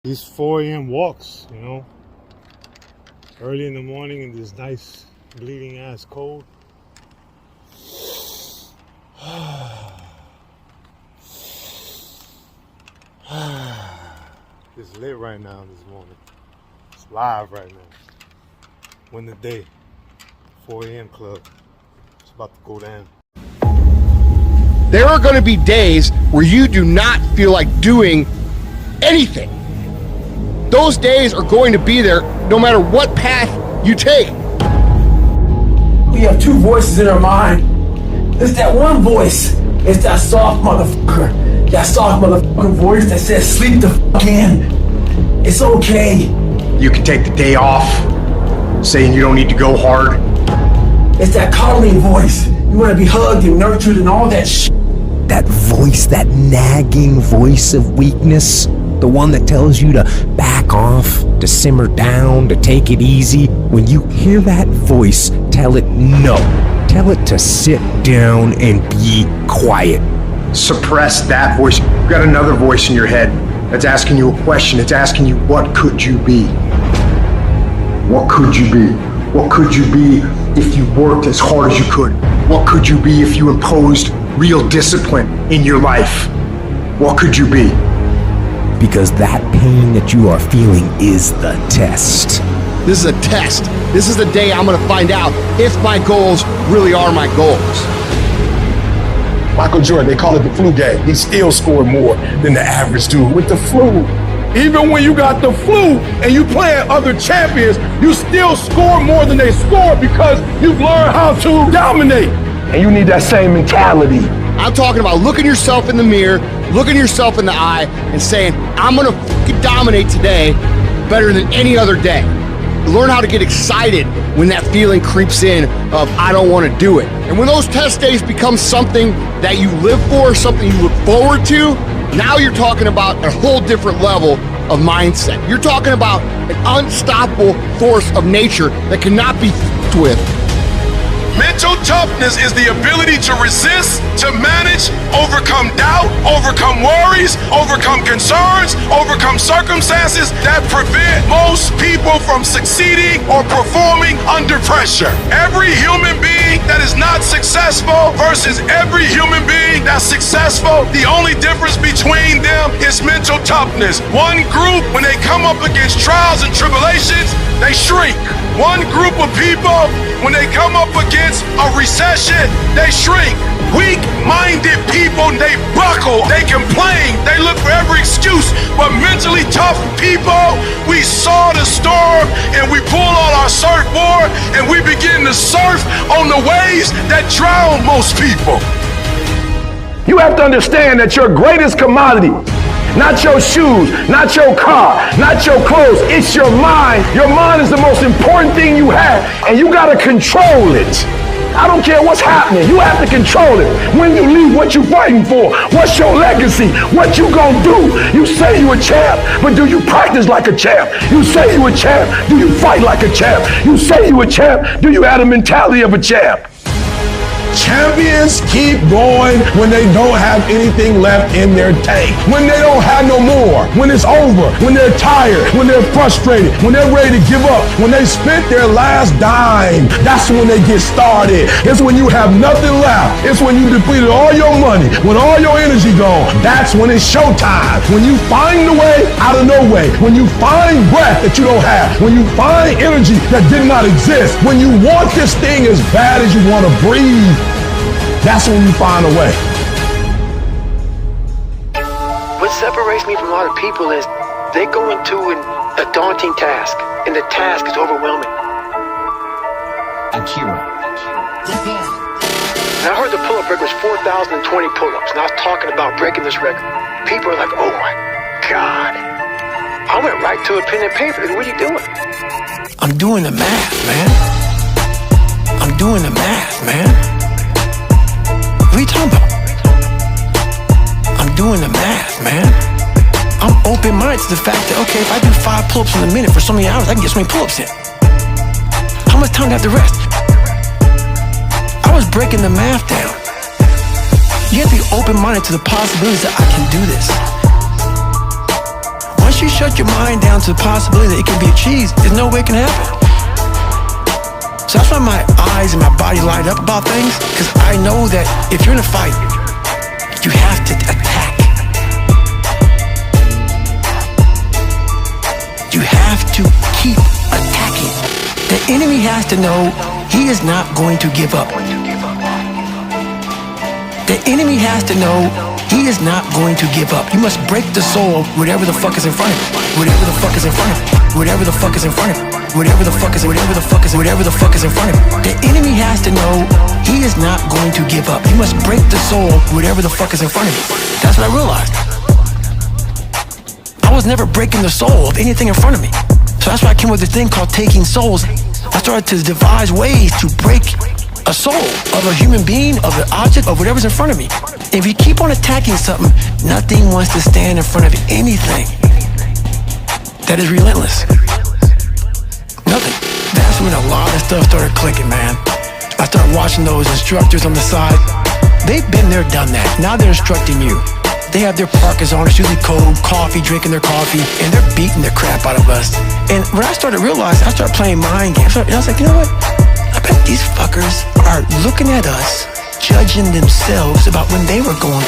These 4 a.m. walks, you know, early in the morning in this nice bleeding ass cold. It's lit right now this morning. It's live right now. Win the day. 4 a.m. club. It's about to go down. There are going to be days where you do not feel like doing anything. Those days are going to be there no matter what path you take. We have two voices in our mind. There's that one voice. It's that soft motherfucker. That soft motherfucking voice that says sleep the fuck in. It's okay. You can take the day off, saying you don't need to go hard. It's that coddling voice. You want to be hugged and nurtured and all that shit. That voice, that nagging voice of weakness, the one that tells you to back off, to simmer down, to take it easy. When you hear that voice, tell it no. Tell it to sit down and be quiet. Suppress that voice. You've got another voice in your head that's asking you a question. It's asking you, what could you be? What could you be? What could you be if you worked as hard as you could? What could you be if you imposed real discipline in your life? What could you be? Because that pain that you are feeling is the test. This is a test. This is the day I'm going to find out if my goals really are my goals. Michael Jordan, they call it the flu game. He still scored more than the average dude with the flu. Even when you got the flu and you playing other champions, you still score more than they score because you've learned how to dominate. And you need that same mentality. I'm talking about looking yourself in the mirror, looking yourself in the eye, and saying, I'm gonna fucking dominate today better than any other day. Learn how to get excited when that feeling creeps in of, I don't wanna do it. And when those test days become something that you live for, something you look forward to, now you're talking about a whole different level of mindset. You're talking about an unstoppable force of nature that cannot be f***ed with. Mental toughness is the ability to resist, to manage, overcome doubt, overcome worries, overcome concerns, overcome circumstances that prevent most people from succeeding or performing under pressure. Every human being that is not successful versus every human being that's successful, the only difference between them is mental toughness. One group, when they come up against trials and tribulations, they shrink. One group of people, when they come up against a recession, they shrink. Weak-minded people, they buckle, they complain, they look for every excuse. But mentally tough people, we saw the storm and we pull on our surfboard and we begin to surf on the waves that drown most people. You have to understand that your greatest commodity, not your shoes, not your car, not your clothes, it's your mind. Your mind is the most important thing you have, and you gotta control it. I don't care what's happening, you have to control it. When you leave, what you fighting for? What's your legacy? What you gonna do? You say you a champ, but do you practice like a champ? You say you a champ, do you fight like a champ? You say you a champ, do you have the mentality of a champ? Champions keep going when they don't have anything left in their tank. When they don't have no more. When it's over. When they're tired. When they're frustrated. When they're ready to give up. When they spent their last dime. That's when they get started. It's when you have nothing left. It's when you depleted all your money. When all your energy gone. That's when it's showtime. When you find the way out of no way. When you find breath that you don't have. When you find energy that did not exist. When you want this thing as bad as you want to breathe. That's when you find a way. What separates me from a lot of people is they go into a daunting task, and the task is overwhelming. Akira. And I heard the pull-up record was 4,020 pull-ups, and I was talking about breaking this record. People are like, oh my God. I went right to a pen and paper. What are you doing? I'm doing the math, man. I'm doing the math, man. What are you talking about? I'm doing the math, man. I'm open-minded to the fact that, okay, if I do 5 pull-ups in a minute for so many hours, I can get so many pull-ups in. How much time do I have to rest? I was breaking the math down. You have to be open-minded to the possibilities that I can do this. Once once you shut your mind down to the possibility that it can be achieved, there's no way it can happen. So that's why my eyes and my body light up about things, because I know that if you're in a fight, you have to attack. You have to keep attacking. The enemy has to know he is not going to give up. The enemy has to know he is not going to give up. You must break the soul of whatever the fuck is in front of you. Whatever the fuck is in front of you. Whatever the fuck is in front of you. Whatever the fuck is in front of you. The enemy has to know he is not going to give up. You must break the soul of whatever the fuck is in front of you. That's what I realized. I was never breaking the soul of anything in front of me. So that's why I came with this thing called taking souls. I started to devise ways to break a soul of a human being, of an object, of whatever's in front of me. If you keep on attacking something, nothing wants to stand in front of anything that is relentless. Nothing. That's when a lot of stuff started clicking, man. I started watching those instructors on the side. They've been there, done that. Now they're instructing you. They have their parkas on, it's usually cold, coffee, drinking their coffee, and they're beating the crap out of us. And when I started realizing, I started playing mind games. And I was like, you know what? I bet these fuckers are looking at us, judging themselves about when they were going through